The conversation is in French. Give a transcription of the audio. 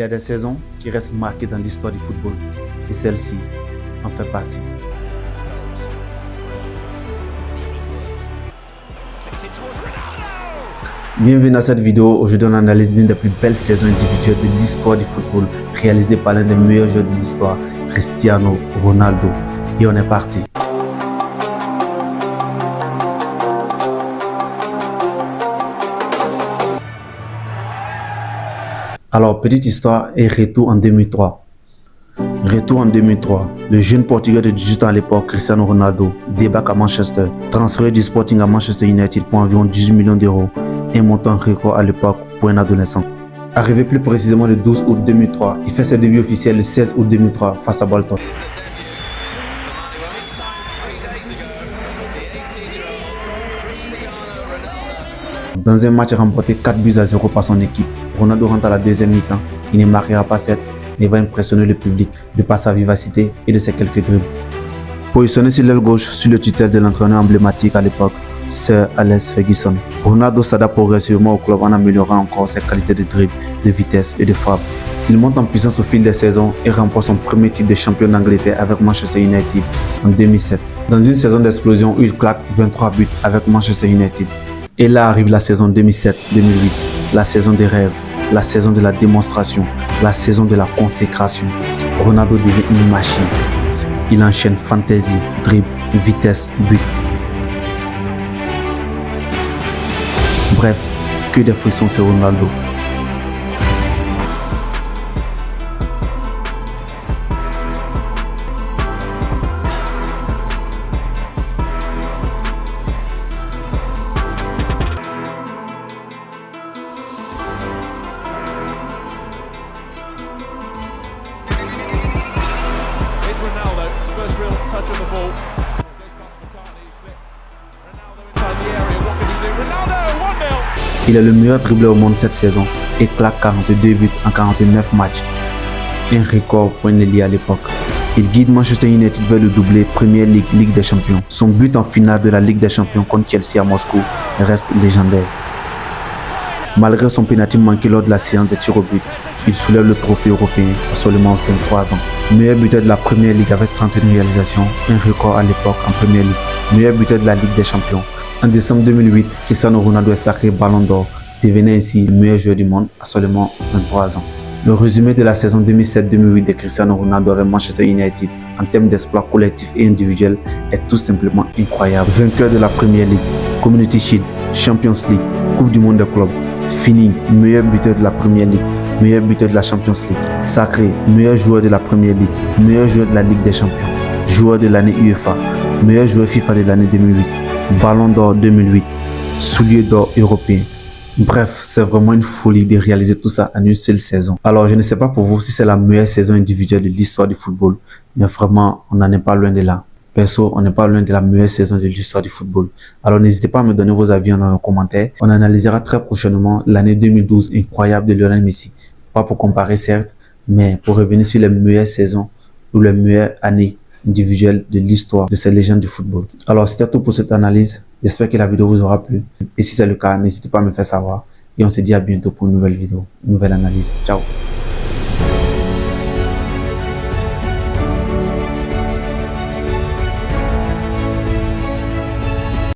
y a des saisons qui restent marquées dans l'histoire du football et celle-ci en fait partie. Bienvenue dans cette vidéo. Aujourd'hui, on analyse l'une des plus belles saisons individuelles de l'histoire du football réalisée par l'un des meilleurs joueurs de l'histoire, Cristiano Ronaldo. Et on est parti. Alors, petite histoire et retour en 2003. Retour en 2003, le jeune Portugais de 18 ans à l'époque, Cristiano Ronaldo, débarque à Manchester, transféré du Sporting à Manchester United pour environ 18 millions d'euros, un montant record à l'époque pour un adolescent. Arrivé plus précisément le 12 août 2003, il fait ses débuts officiels le 16 août 2003 face à Bolton. Dans un match remporté 4-0 par son équipe, Ronaldo rentre à la deuxième mi-temps. Il ne marquera pas cette, mais va impressionner le public de par sa vivacité et de ses quelques dribbles. Positionné sur l'aile gauche sous le tutelle de l'entraîneur emblématique à l'époque, Sir Alex Ferguson, Ronaldo s'adapte progressivement au club en améliorant encore ses qualités de dribble, de vitesse et de frappe. Il monte en puissance au fil des saisons et remporte son premier titre de champion d'Angleterre avec Manchester United en 2007. Dans une saison d'explosion où il claque 23 buts avec Manchester United. Et là arrive la saison 2007-2008, la saison des rêves, la saison de la démonstration, la saison de la consécration. Ronaldo devient une machine. Il enchaîne fantaisie, dribble, vitesse, but. Bref, que des frictions sur Ronaldo. Il est le meilleur dribbleur au monde cette saison et claque 42 buts en 49 matchs. Un record pour un ailier à l'époque. Il guide Manchester United vers le doublé Premier League, Ligue des Champions. Son but en finale de la Ligue des Champions contre Chelsea à Moscou reste légendaire. Malgré son pénalty manqué lors de la séance des tirs au but, il soulève le trophée européen à seulement 23 ans. Meilleur buteur de la Premier League avec 31 réalisations, un record à l'époque en Premier League. Meilleur buteur de la Ligue des Champions. En décembre 2008, Cristiano Ronaldo est sacré Ballon d'Or, devenant ainsi le meilleur joueur du monde à seulement 23 ans. Le résumé de la saison 2007-2008 de Cristiano Ronaldo avec Manchester United en termes d'exploits collectifs et individuels est tout simplement incroyable. Vainqueur de la Premier League, Community Shield, Champions League, Coupe du Monde des clubs, fini meilleur buteur de la Premier League, meilleur buteur de la Champions League, sacré meilleur joueur de la Premier League, meilleur joueur de la Ligue des Champions, joueur de l'année UEFA, meilleur joueur FIFA de l'année 2008. Ballon d'Or 2008, soulier d'or européen. Bref, c'est vraiment une folie de réaliser tout ça en une seule saison. Alors, je ne sais pas pour vous si c'est la meilleure saison individuelle de l'histoire du football, mais vraiment, on n'en est pas loin de là. Perso, on n'est pas loin de la meilleure saison de l'histoire du football. Alors, n'hésitez pas à me donner vos avis dans les commentaires. On analysera très prochainement l'année 2012 incroyable de Lionel Messi. Pas pour comparer certes, mais pour revenir sur les meilleures saisons ou les meilleures années individuelle de l'histoire de ces légendes du football. Alors c'était tout pour cette analyse. J'espère que la vidéo vous aura plu. Et si c'est le cas, n'hésitez pas à me faire savoir. Et on se dit à bientôt pour une nouvelle vidéo, une nouvelle analyse. Ciao.